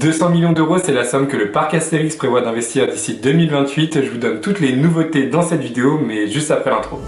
200 millions d'euros, c'est la somme que le parc Astérix prévoit d'investir d'ici 2028. Je vous donne toutes les nouveautés dans cette vidéo, mais juste après l'intro.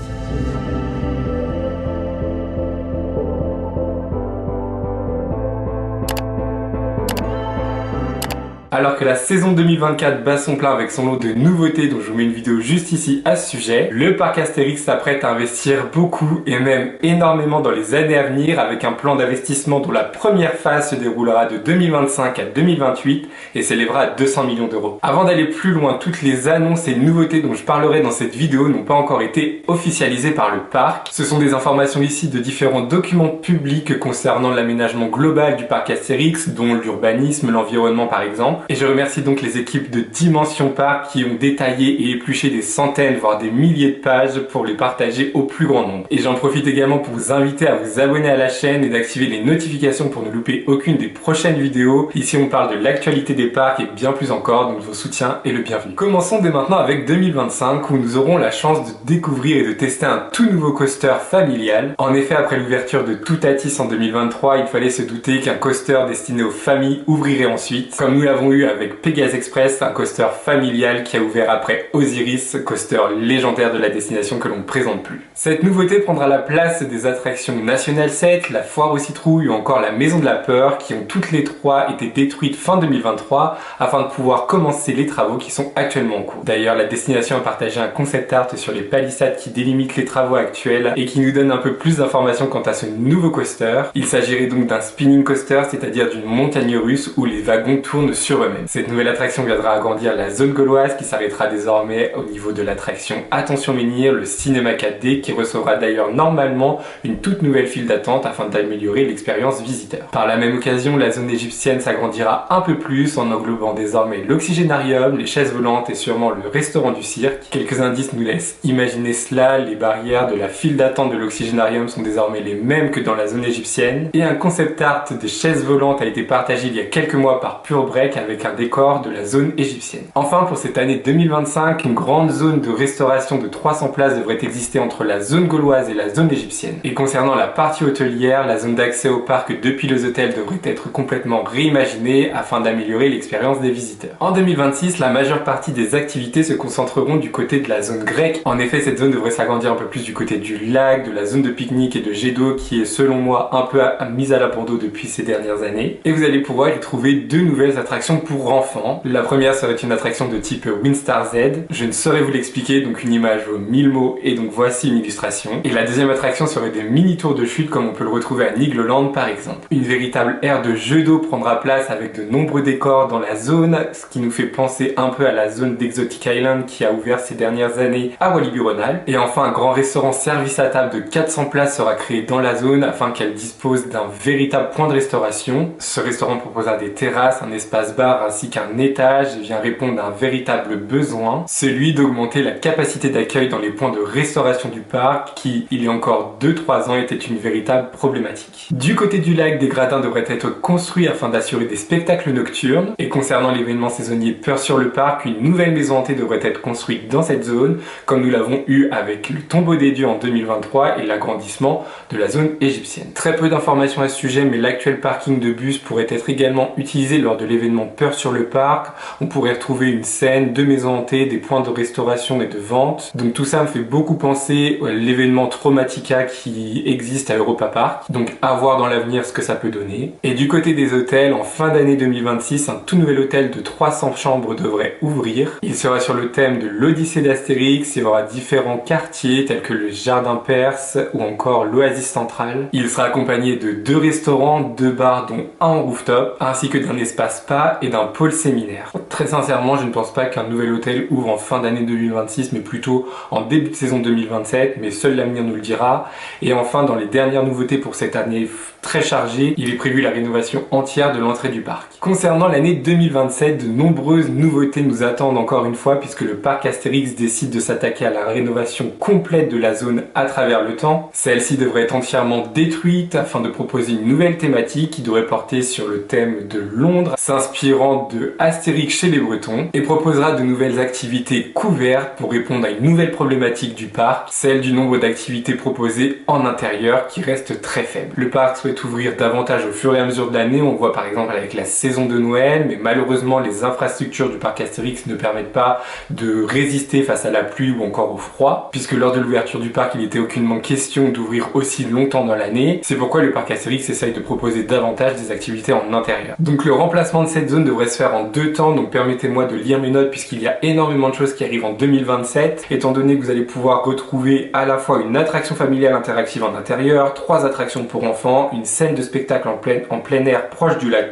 Alors que la saison 2024 bat son plein avec son lot de nouveautés dont je vous mets une vidéo juste ici à ce sujet, le parc Astérix s'apprête à investir beaucoup et même énormément dans les années à venir avec un plan d'investissement dont la première phase se déroulera de 2025 à 2028 et s'élèvera à 200 millions d'euros. Avant d'aller plus loin, toutes les annonces et nouveautés dont je parlerai dans cette vidéo n'ont pas encore été officialisées par le parc. Ce sont des informations ici de différents documents publics concernant l'aménagement global du parc Astérix, dont l'urbanisme, l'environnement par exemple. Et je remercie donc les équipes de Dimension Parc qui ont détaillé et épluché des centaines voire des milliers de pages pour les partager au plus grand nombre. Et j'en profite également pour vous inviter à vous abonner à la chaîne et d'activer les notifications pour ne louper aucune des prochaines vidéos. Ici on parle de l'actualité des parcs et bien plus encore, donc vos soutiens est le bienvenu. Commençons dès maintenant avec 2025 où nous aurons la chance de découvrir et de tester un tout nouveau coaster familial. En effet, après l'ouverture de Toutatis en 2023, il fallait se douter qu'un coaster destiné aux familles ouvrirait ensuite, comme nous l'avons eu avec Pegasus Express, un coaster familial qui a ouvert après Osiris, coaster légendaire de la destination que l'on ne présente plus. Cette nouveauté prendra la place des attractions National 7, la Foire aux Citrouilles ou encore la Maison de la Peur qui ont toutes les trois été détruites fin 2023 afin de pouvoir commencer les travaux qui sont actuellement en cours. D'ailleurs, la destination a partagé un concept art sur les palissades qui délimitent les travaux actuels et qui nous donne un peu plus d'informations quant à ce nouveau coaster. Il s'agirait donc d'un spinning coaster, c'est-à-dire d'une montagne russe où les wagons tournent sur eux-mêmes. Cette nouvelle attraction viendra agrandir la zone gauloise qui s'arrêtera désormais au niveau de l'attraction Attention Menhir, le cinéma 4D qui recevra d'ailleurs normalement une toute nouvelle file d'attente afin d'améliorer l'expérience visiteur. Par la même occasion, la zone égyptienne s'agrandira un peu plus en englobant désormais l'oxygénarium, les chaises volantes et sûrement le restaurant du cirque. Quelques indices nous laissent imaginer cela, les barrières de la file d'attente de l'oxygénarium sont désormais les mêmes que dans la zone égyptienne et un concept art des chaises volantes a été partagé il y a quelques mois par Pure Break avec un décor de la zone égyptienne. Enfin, pour cette année 2025, une grande zone de restauration de 300 places devrait exister entre la zone gauloise et la zone égyptienne. Et concernant la partie hôtelière, la zone d'accès au parc depuis les hôtels devrait être complètement réimaginée afin d'améliorer l'expérience des visiteurs. En 2026, la majeure partie des activités se concentreront du côté de la zone grecque. En effet, cette zone devrait s'agrandir un peu plus du côté du lac, de la zone de pique-nique et de jet d'eau qui est selon moi un peu mise à l'abandon depuis ces dernières années. Et vous allez pouvoir y trouver deux nouvelles attractions pour enfants. La première serait une attraction de type Windstar Z. Je ne saurais vous l'expliquer, donc une image vaut 1000 mots et donc voici une illustration. Et la deuxième attraction serait des mini tours de chute comme on peut le retrouver à Nigloland par exemple. Une véritable aire de jeu d'eau prendra place avec de nombreux décors dans la zone, ce qui nous fait penser un peu à la zone d'Exotic Island qui a ouvert ces dernières années à Walibi-Ronald. Et enfin, un grand restaurant service à table de 400 places sera créé dans la zone afin qu'elle dispose d'un véritable point de restauration. Ce restaurant proposera des terrasses, un espace bar ainsi qu'un étage et vient répondre à un véritable besoin, celui d'augmenter la capacité d'accueil dans les points de restauration du parc qui, il y a encore 2-3 ans, était une véritable problématique. Du côté du lac, des gradins devraient être construits afin d'assurer des spectacles nocturnes et concernant l'événement saisonnier Peur sur le parc, une nouvelle maison hantée devrait être construite dans cette zone comme nous l'avons eu avec le tombeau des dieux en 2023 et l'agrandissement de la zone égyptienne. Très peu d'informations à ce sujet, mais l'actuel parking de bus pourrait être également utilisé lors de l'événement Peur sur le parc. On pourrait retrouver une scène, deux maisons hantées, des points de restauration et de vente. Donc tout ça me fait beaucoup penser à l'événement Traumatica qui existe à Europa Park. Donc à voir dans l'avenir ce que ça peut donner. Et du côté des hôtels, en fin d'année 2026, un tout nouvel hôtel de 300 chambres devrait ouvrir. Il sera sur le thème de l'Odyssée d'Astérix. Il y aura différents quartiers tels que le Jardin Perse ou encore l'Oasis Centrale. Il sera accompagné de 2 restaurants, 2 bars dont un en rooftop, ainsi que d'un espace spa et d'un pôle séminaire. Très sincèrement, je ne pense pas qu'un nouvel hôtel ouvre en fin d'année 2026, mais plutôt en début de saison 2027, mais seul l'avenir nous le dira. Et enfin, dans les dernières nouveautés pour cette année très chargée, il est prévu la rénovation entière de l'entrée du parc. Concernant l'année 2027, de nombreuses nouveautés nous attendent encore une fois puisque le parc Astérix décide de s'attaquer à la rénovation complète de la zone à travers le temps. Celle-ci devrait être entièrement détruite afin de proposer une nouvelle thématique qui devrait porter sur le thème de Londres, s'inspirer gérant de Astérix chez les Bretons, et proposera de nouvelles activités couvertes pour répondre à une nouvelle problématique du parc, celle du nombre d'activités proposées en intérieur qui reste très faible. Le parc souhaite ouvrir davantage au fur et à mesure de l'année, on voit par exemple avec la saison de Noël, mais malheureusement les infrastructures du parc Astérix ne permettent pas de résister face à la pluie ou encore au froid, puisque lors de l'ouverture du parc il n'était aucunement question d'ouvrir aussi longtemps dans l'année. C'est pourquoi le parc Astérix essaye de proposer davantage des activités en intérieur. Donc le remplacement de cette zone devrait se faire en 2 temps, donc permettez-moi de lire mes notes puisqu'il y a énormément de choses qui arrivent en 2027, étant donné que vous allez pouvoir retrouver à la fois une attraction familiale interactive en intérieur, 3 attractions pour enfants, une scène de spectacle en plein air proche du lac,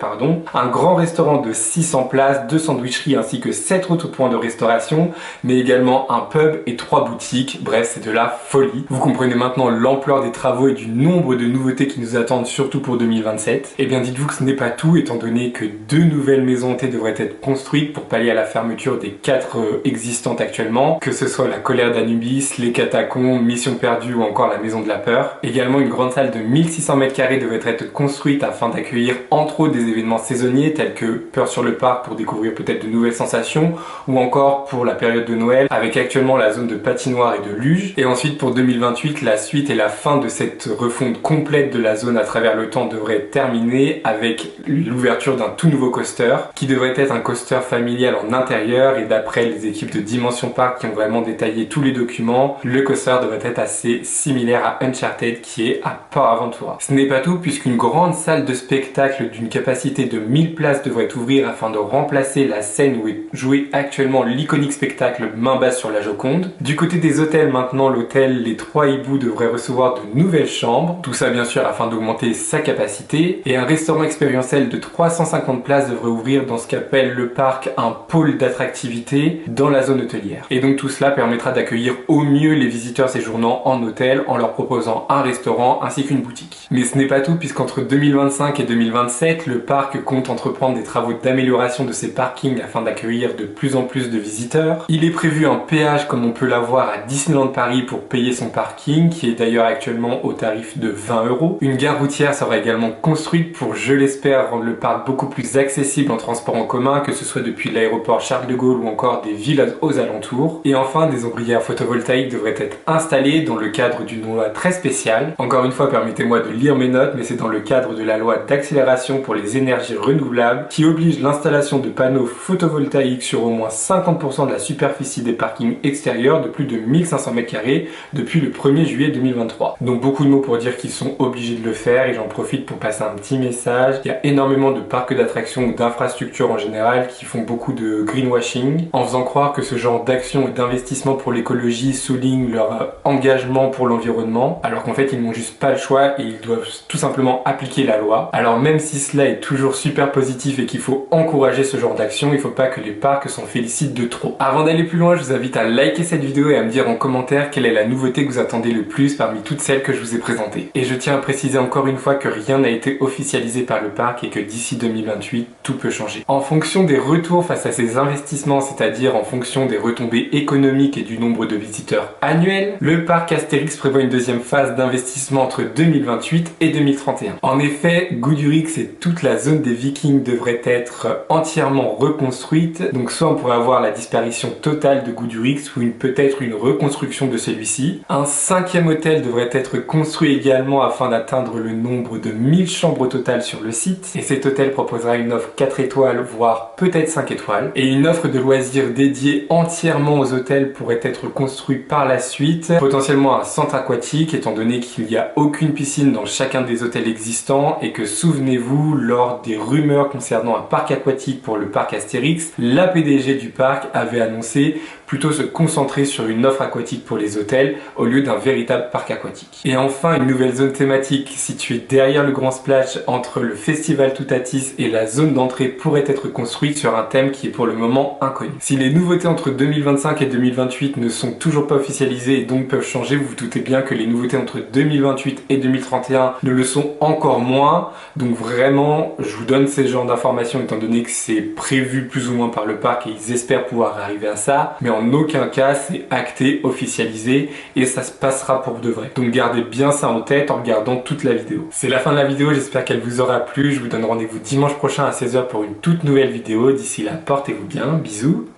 un grand restaurant de 600 places, 2 sandwicheries ainsi que 7 autres points de restauration, mais également un pub et 3 boutiques. Bref, c'est de la folie. Vous comprenez maintenant l'ampleur des travaux et du nombre de nouveautés qui nous attendent, surtout pour 2027. Et bien dites-vous que ce n'est pas tout, étant donné que 2 nouvelles maisons hantées devraient être construites pour pallier à la fermeture des 4 existantes actuellement, que ce soit la colère d'Anubis, les catacombes, Mission perdue ou encore la maison de la peur. Également, une grande salle de 1600 m² devrait être construite afin d'accueillir entre autres des événements saisonniers tels que Peur sur le parc pour découvrir peut-être de nouvelles sensations, ou encore pour la période de Noël avec actuellement la zone de patinoire et de luge. Et ensuite pour 2028, la suite et la fin de cette refonte complète de la zone à travers le temps devrait être terminée avec l'ouverture d'un tout nouveau coaster qui devrait être un coaster familial en intérieur, et d'après les équipes de Dimension Park qui ont vraiment détaillé tous les documents, le coaster devrait être assez similaire à Uncharted qui est à Port Aventura. Ce n'est pas tout puisqu'une grande salle de spectacle d'une capacité de 1000 places devrait ouvrir afin de remplacer la scène où est joué actuellement l'iconique spectacle Main basse sur la Joconde. Du côté des hôtels maintenant, l'hôtel Les Trois Hiboux devrait recevoir de nouvelles chambres, tout ça bien sûr afin d'augmenter sa capacité, et un restaurant expérientiel de 350 places devrait ouvrir dans ce qu'appelle le parc un pôle d'attractivité dans la zone hôtelière. Et donc tout cela permettra d'accueillir au mieux les visiteurs séjournant en hôtel en leur proposant un restaurant ainsi qu'une boutique. Mais ce n'est pas tout puisqu'entre 2025 et 2027, le parc compte entreprendre des travaux d'amélioration de ses parkings afin d'accueillir de plus en plus de visiteurs. Il est prévu un péage comme on peut l'avoir à Disneyland Paris pour payer son parking, qui est d'ailleurs actuellement au tarif de 20 €. Une gare routière sera également construite pour, je l'espère, rendre le parc beaucoup plus accessible en transport en commun, que ce soit depuis l'aéroport Charles de Gaulle ou encore des villes aux alentours. Et enfin, des ombrières photovoltaïques devraient être installées dans le cadre d'une loi très spéciale. Encore une fois, permettez-moi de lire mes notes, mais c'est dans le cadre de la loi d'accélération pour les énergies renouvelables qui oblige l'installation de panneaux photovoltaïques sur au moins 50% de la superficie des parkings extérieurs de plus de 1500 m² depuis le 1er juillet 2023. Donc beaucoup de mots pour dire qu'ils sont obligés de le faire, et j'en profite pour passer un petit message. Il y a énormément de parcs d'attractions ou d'infrastructures en général qui font beaucoup de greenwashing en faisant croire que ce genre d'action et d'investissement pour l'écologie souligne leur engagement pour l'environnement, alors qu'en fait ils n'ont juste pas le choix et ils doivent tout simplement appliquer la loi. Alors même si cela est toujours super positif et qu'il faut encourager ce genre d'action, il ne faut pas que les parcs s'en félicitent de trop. Avant d'aller plus loin, je vous invite à liker cette vidéo et à me dire en commentaire quelle est la nouveauté que vous attendez le plus parmi toutes celles que je vous ai présentées. Et je tiens à préciser encore une fois que rien n'a été officialisé par le parc et que d'ici 2028, tout peut changer. En fonction des retours face à ces investissements, c'est-à-dire en fonction des retombées économiques et du nombre de visiteurs annuels, le parc Astérix prévoit une deuxième phase d'investissement entre 2028 et 2031. En effet, Goudurix et toute la zone des Vikings devraient être entièrement reconstruite, donc soit on pourrait avoir la disparition totale de Goudurix ou peut-être une reconstruction de celui-ci. Un 5e hôtel devrait être construit également afin d'atteindre le nombre de 1000 chambres au total sur le site, et cet hôtel proposera une offre 4 étoiles voire peut-être 5 étoiles, et une offre de loisirs dédiée entièrement aux hôtels pourrait être construite par la suite, potentiellement un centre aquatique étant donné qu'il n'y a aucune piscine dans chacun des hôtels existants, et que souvenez-vous, lors des rumeurs concernant un parc aquatique pour le parc Astérix, la PDG du parc avait annoncé plutôt se concentrer sur une offre aquatique pour les hôtels au lieu d'un véritable parc aquatique. Et enfin, une nouvelle zone thématique située derrière le Grand Splash entre le Festival Toutatis et la zone d'entrée pourrait être construite sur un thème qui est pour le moment inconnu. Si les nouveautés entre 2025 et 2028 ne sont toujours pas officialisées et donc peuvent changer, vous vous doutez bien que les nouveautés entre 2028 et 2031 ne le sont encore moins. Donc vraiment, je vous donne ces genres d'informations étant donné que c'est prévu plus ou moins par le parc et ils espèrent pouvoir arriver à ça. Mais en en aucun cas c'est acté, officialisé et ça se passera pour de vrai. Donc gardez bien ça en tête en regardant toute la vidéo. C'est la fin de la vidéo, j'espère qu'elle vous aura plu. Je vous donne rendez-vous dimanche prochain à 16 h pour une toute nouvelle vidéo. D'ici là, portez-vous bien, bisous,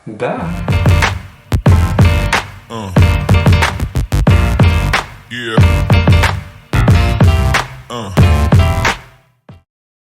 bye. Yeah.